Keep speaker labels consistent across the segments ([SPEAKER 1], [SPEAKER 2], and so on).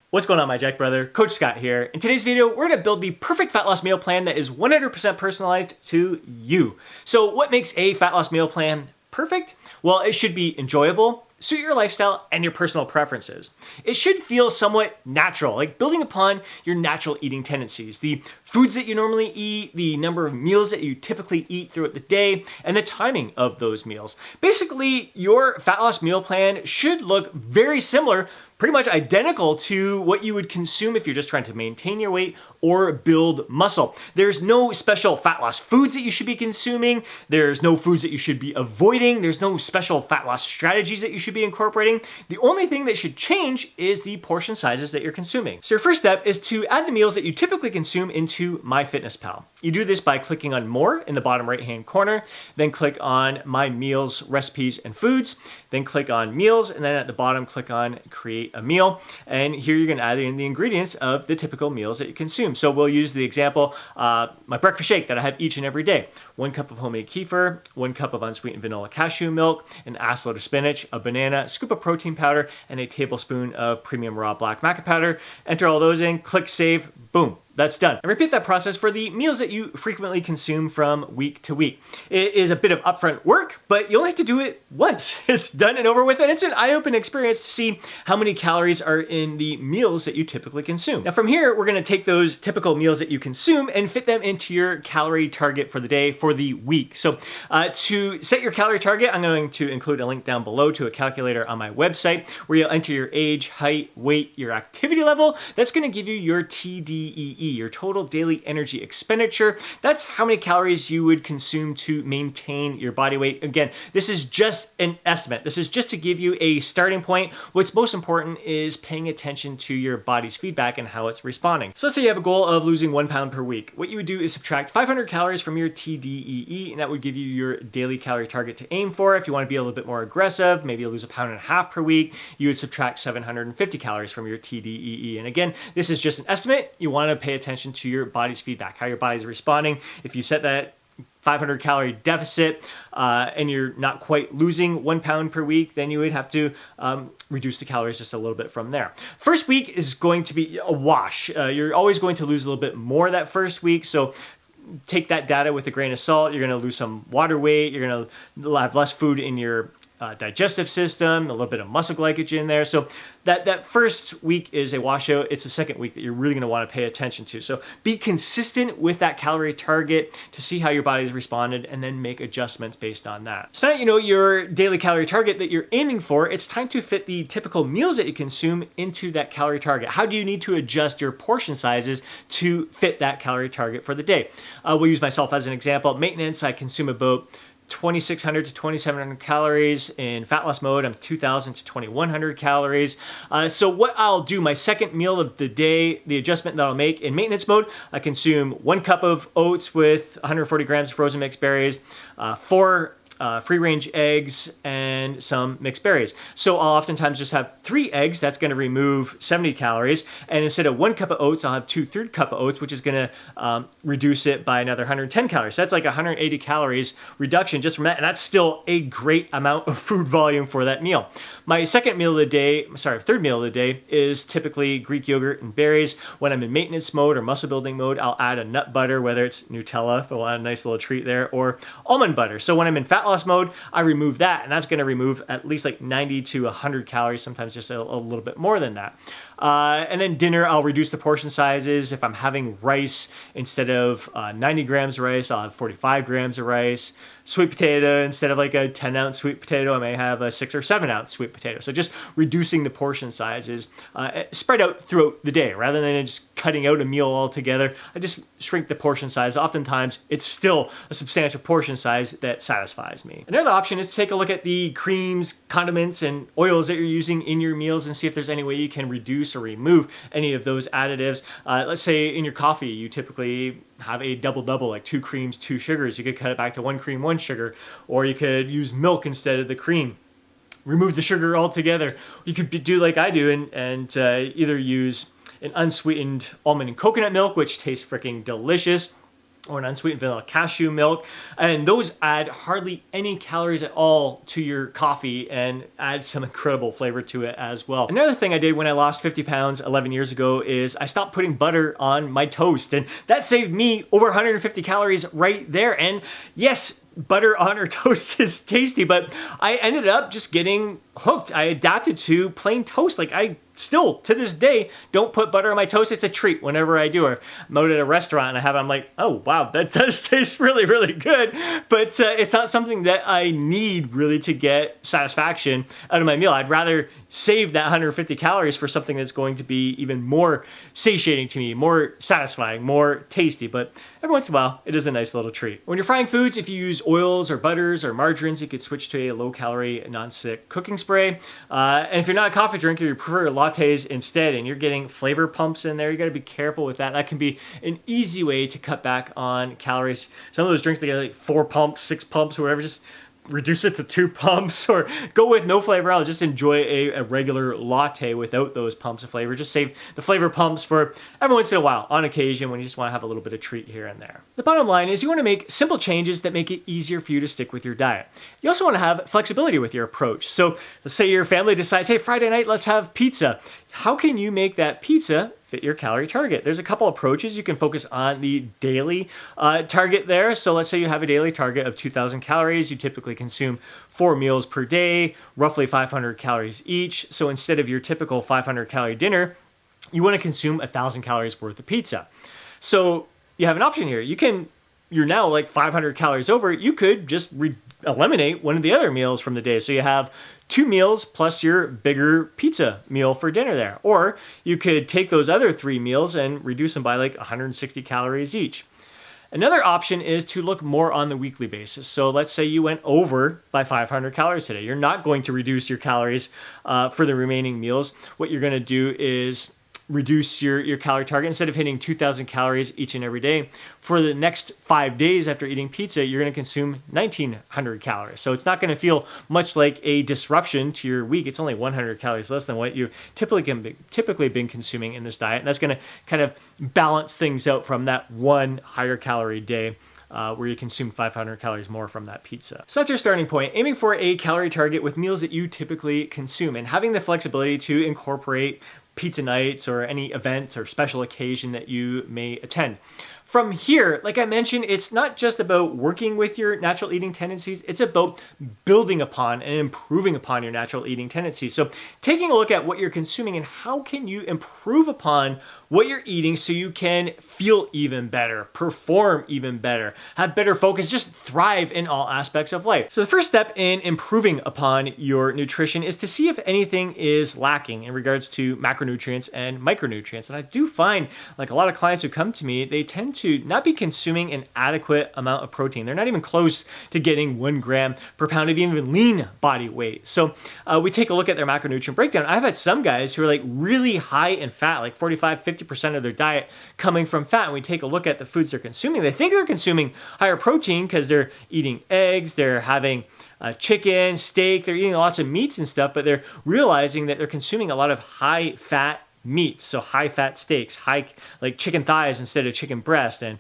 [SPEAKER 1] What's going on, my Jack brother? Coach Scott here. In today's video, we're gonna build the perfect fat loss meal plan that is 100% personalized to you. So what makes a fat loss meal plan perfect? Well, it should be enjoyable, suit your lifestyle and your personal preferences. It should feel somewhat natural, like building upon your natural eating tendencies. The foods that you normally eat, the number of meals that you typically eat throughout the day, and the timing of those meals. Basically, your fat loss meal plan should look very similar, pretty much identical to what you would consume if you're just trying to maintain your weight or build muscle. There's no special fat loss foods that you should be consuming. There's no foods that you should be avoiding. There's no special fat loss strategies that you should be incorporating. The only thing that should change is the portion sizes that you're consuming. So your first step is to add the meals that you typically consume into MyFitnessPal. You do this by clicking on More in the bottom right-hand corner, then click on My Meals, Recipes, and Foods, then click on Meals, and then at the bottom, click on Create a Meal. And here you're gonna add in the ingredients of the typical meals that you consume. So we'll use the example, my breakfast shake that I have each and every day. 1 cup of homemade kefir, 1 cup of unsweetened vanilla cashew milk, an assload of spinach, a banana, a scoop of protein powder, and a tablespoon of premium raw black maca powder. Enter all those in, click save, boom. That's done. And repeat that process for the meals that you frequently consume from week to week. It is a bit of upfront work, but you only have to do it once. It's done and over with, and it's an eye-opening experience to see how many calories are in the meals that you typically consume. Now from here, we're gonna take those typical meals that you consume and fit them into your calorie target for the day, for the week. So to set your calorie target, I'm going to include a link down below to a calculator on my website where you'll enter your age, height, weight, your activity level. That's gonna give you your TDEE, your total daily energy expenditure. That's how many calories you would consume to maintain your body weight. Again, this is just an estimate. This is just to give you a starting point. What's most important is paying attention to your body's feedback and how it's responding. So let's say you have a goal of losing 1 pound per week. What you would do is subtract 500 calories from your TDEE, and that would give you your daily calorie target to aim for. If you want to be a little bit more aggressive, maybe you'll lose 1.5 pounds per week, you would subtract 750 calories from your TDEE. And again, this is just an estimate. You want to pay attention to your body's feedback, how your body's responding. If you set that 500 calorie deficit and you're not quite losing 1 pound per week, then you would have to reduce the calories just a little bit from there. First week is going to be a wash. You're always going to lose a little bit more that first week, so take that data with a grain of salt. You're going to lose some water weight. You're going to have less food in your digestive system, a little bit of muscle glycogen there. So that first week is a washout. It's the second week that you're really going to want to pay attention to. So be consistent with that calorie target to see how your body's responded and then make adjustments based on that. So now that you know your daily calorie target that you're aiming for, it's time to fit the typical meals that you consume into that calorie target. How do you need to adjust your portion sizes to fit that calorie target for the day? We'll use myself as an example. Maintenance, I consume about 2,600 to 2,700 calories. In fat loss mode, I'm 2,000 to 2,100 calories. So what I'll do, my second meal of the day, the adjustment that I'll make in maintenance mode, I consume 1 cup of oats with 140 grams of frozen mixed berries, 4 free-range eggs, and some mixed berries. So I'll oftentimes just have 3 eggs. That's going to remove 70 calories. And instead of 1 cup of oats, I'll have 2/3 cup of oats, which is going to reduce it by another 110 calories. So that's like 180 calories reduction just from that. And that's still a great amount of food volume for that meal. My third meal of the day is typically Greek yogurt and berries. When I'm in maintenance mode or muscle building mode, I'll add a nut butter, whether it's Nutella, if I want a nice little treat there, or almond butter. So when I'm in fat loss mode, I remove that, and that's going to remove at least like 90 to 100 calories, sometimes just a little bit more than that. And then dinner, I'll reduce the portion sizes. If I'm having rice, instead of 90 grams of rice, I'll have 45 grams of rice. Sweet potato, instead of like a 10-ounce sweet potato, I may have a 6 or 7-ounce sweet potato. So just reducing the portion sizes spread out throughout the day rather than just cutting out a meal altogether. I just shrink the portion size. Oftentimes, it's still a substantial portion size that satisfies me. Another option is to take a look at the creams, condiments, and oils that you're using in your meals and see if there's any way you can reduce or remove any of those additives. Let's say in your coffee, you typically have a double-double, like 2 creams, 2 sugars. You could cut it back to 1 cream, 1 sugar, or you could use milk instead of the cream. Remove the sugar altogether. You could do like I do and either use an unsweetened almond and coconut milk, which tastes freaking delicious, or an unsweetened vanilla cashew milk, and those add hardly any calories at all to your coffee and add some incredible flavor to it as well. Another thing I did when I lost 50 pounds 11 years ago is I stopped putting butter on my toast, and that saved me over 150 calories right there. And yes, butter on our toast is tasty, but I ended up just getting hooked. I adapted to plain toast. Like, I still, to this day, don't put butter on my toast. It's a treat whenever I do. Or I'm out at a restaurant and I have it, I'm like, oh wow, that does taste really, really good. But it's not something that I need really to get satisfaction out of my meal. I'd rather save that 150 calories for something that's going to be even more satiating to me, more satisfying, more tasty. But every once in a while, it is a nice little treat. When you're frying foods, if you use oils or butters or margarines, you could switch to a low-calorie, non-stick cooking spray. And if you're not a coffee drinker, you prefer lattes instead, and you're getting flavor pumps in there, you gotta be careful with that. That can be an easy way to cut back on calories. Some of those drinks, they get like 4 pumps, 6 pumps, or whatever. Just reduce it to 2 pumps, or go with no flavor at all. Just enjoy a regular latte without those pumps of flavor. Just save the flavor pumps for every once in a while, on occasion, when you just want to have a little bit of treat here and there. The bottom line is you want to make simple changes that make it easier for you to stick with your diet. You also want to have flexibility with your approach. So let's say your family decides, hey, Friday night, let's have pizza. How can you make that pizza fit your calorie target? There's a couple approaches. You can focus on the daily target there. So let's say you have a daily target of 2,000 calories. You typically consume 4 meals per day, roughly 500 calories each. So instead of your typical 500 calorie dinner, you want to consume 1,000 calories worth of pizza. So you have an option here. You're now like 500 calories over. You could just eliminate one of the other meals from the day. So you have 2 meals plus your bigger pizza meal for dinner there. Or you could take those other 3 meals and reduce them by like 160 calories each. Another option is to look more on the weekly basis. So let's say you went over by 500 calories today. You're not going to reduce your calories for the remaining meals. What you're going to do is reduce your calorie target. Instead of hitting 2,000 calories each and every day, for the next 5 days after eating pizza, you're going to consume 1,900 calories. So it's not going to feel much like a disruption to your week. It's only 100 calories less than what you typically been consuming in this diet. And that's going to kind of balance things out from that one higher calorie day where you consume 500 calories more from that pizza. So that's your starting point, aiming for a calorie target with meals that you typically consume and having the flexibility to incorporate pizza nights or any events or special occasion that you may attend. From here, like I mentioned, it's not just about working with your natural eating tendencies, it's about building upon and improving upon your natural eating tendencies. So taking a look at what you're consuming and how can you improve upon what you're eating so you can feel even better, perform even better, have better focus, just thrive in all aspects of life. So the first step in improving upon your nutrition is to see if anything is lacking in regards to macronutrients and micronutrients. And I do find, like a lot of clients who come to me, they tend to not be consuming an adequate amount of protein. They're not even close to getting 1 gram per pound of even lean body weight. So we take a look at their macronutrient breakdown. I've had some guys who are like really high in fat, like 45, 50% of their diet coming from fat. And we take a look at the foods they're consuming. They think they're consuming higher protein because they're eating eggs, they're having chicken, steak, they're eating lots of meats and stuff, but they're realizing that they're consuming a lot of high fat meats, so high fat steaks, high like chicken thighs instead of chicken breast, and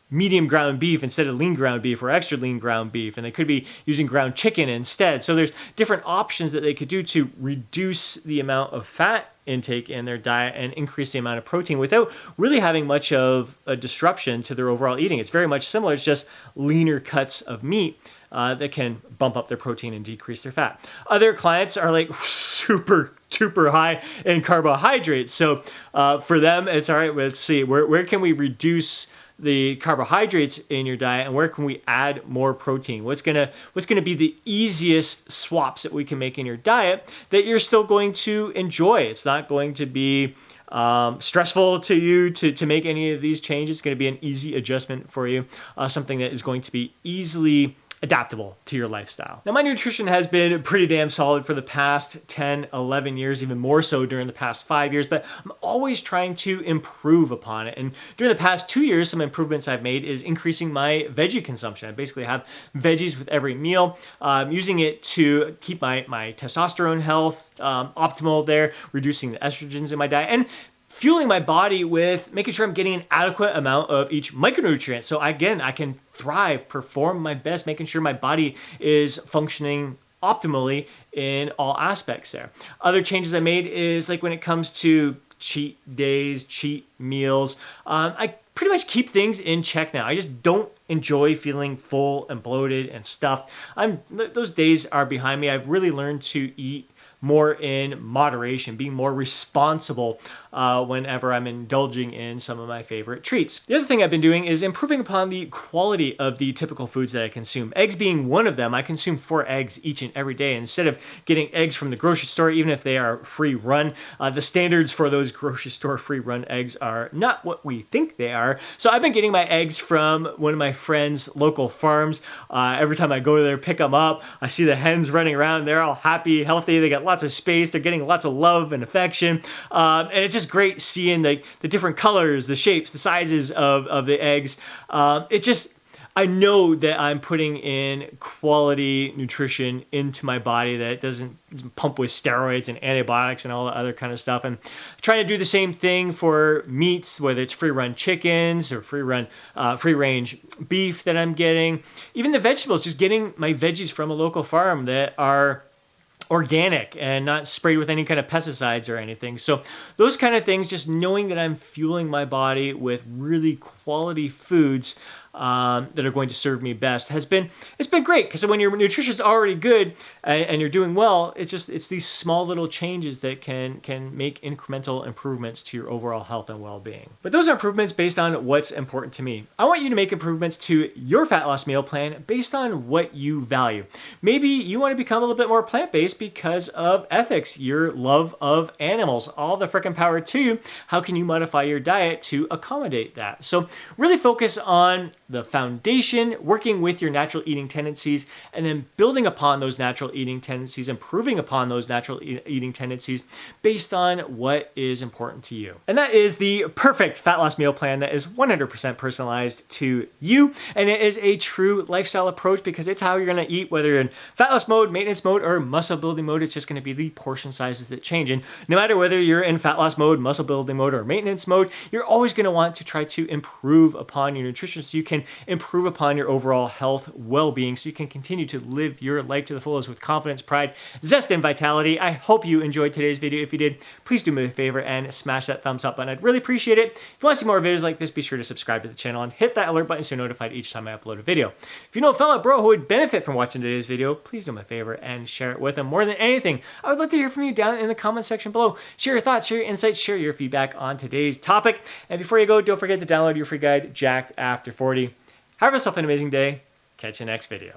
[SPEAKER 1] medium ground beef instead of lean ground beef or extra lean ground beef, and they could be using ground chicken instead. So there's different options that they could do to reduce the amount of fat intake in their diet and increase the amount of protein without really having much of a disruption to their overall eating. It's very much similar. It's just leaner cuts of meat that can bump up their protein and decrease their fat. Other clients are like super high in carbohydrates. So for them, it's all right, let's see, where can we reduce the carbohydrates in your diet and where can we add more protein? What's gonna be the easiest swaps that we can make in your diet that you're still going to enjoy? It's not going to be stressful to you to make any of these changes. It's going to be an easy adjustment for you, something that is going to be easily adaptable to your lifestyle. Now, my nutrition has been pretty damn solid for the past 10, 11 years, even more so during the past 5 years, but I'm always trying to improve upon it. And during the past 2 years, some improvements I've made is increasing my veggie consumption. I basically have veggies with every meal, using it to keep my testosterone health optimal there, reducing the estrogens in my diet, and fueling my body with making sure I'm getting an adequate amount of each micronutrient. So again, I can thrive, perform my best, making sure my body is functioning optimally in all aspects there. Other changes I made is like when it comes to cheat days, cheat meals, I pretty much keep things in check now. I just don't enjoy feeling full and bloated and stuffed. Those days are behind me. I've really learned to eat more in moderation, being more responsible whenever I'm indulging in some of my favorite treats. The other thing I've been doing is improving upon the quality of the typical foods that I consume. Eggs being one of them. I consume 4 eggs each and every day. Instead of getting eggs from the grocery store, even if they are free run, the standards for those grocery store free run eggs are not what we think they are. So I've been getting my eggs from one of my friends' local farms. Every time I go there, pick them up, I see the hens running around. They're all happy, healthy. They got lots of space. They're getting lots of love and affection. And it's just great seeing the different colors, the shapes, the sizes of the eggs. I know that I'm putting in quality nutrition into my body that doesn't pump with steroids and antibiotics and all the other kind of stuff. And trying to do the same thing for meats, whether it's free-run chickens or free-range beef that I'm getting. Even the vegetables, just getting my veggies from a local farm that are organic and not sprayed with any kind of pesticides or anything. So those kind of things, just knowing that I'm fueling my body with really quality foods that are going to serve me best it's been great, because when your nutrition is already good and you're doing well, it's these small little changes that can make incremental improvements to your overall health and well-being. But those are improvements based on what's important to me. I want you to make improvements to your fat loss meal plan based on what you value. Maybe you want to become a little bit more plant-based because of ethics, your love of animals. All the frickin' power to you. How can you modify your diet to accommodate that? So really focus on the foundation, working with your natural eating tendencies, and then building upon those natural eating tendencies, improving upon those natural eating tendencies based on what is important to you. And that is the perfect fat loss meal plan that is 100% personalized to you. And it is a true lifestyle approach, because it's how you're gonna eat, whether you're in fat loss mode, maintenance mode, or muscle building mode. It's just gonna be the portion sizes that change. And no matter whether you're in fat loss mode, muscle building mode, or maintenance mode, you're always gonna want to try to improve upon your nutrition so you can improve upon your overall health, well-being, so you can continue to live your life to the fullest with confidence, pride, zest, and vitality. I hope you enjoyed today's video. If you did, please do me a favor and smash that thumbs up button. I'd really appreciate it. If you want to see more videos like this, be sure to subscribe to the channel and hit that alert button so you're notified each time I upload a video. If you know a fellow bro who would benefit from watching today's video, please do me a favor and share it with them. More than anything, I would love to hear from you down in the comment section below. Share your thoughts, share your insights, share your feedback on today's topic. And before you go, don't forget to download your free guide, Jacked After 40. Have yourself an amazing day. Catch you next video.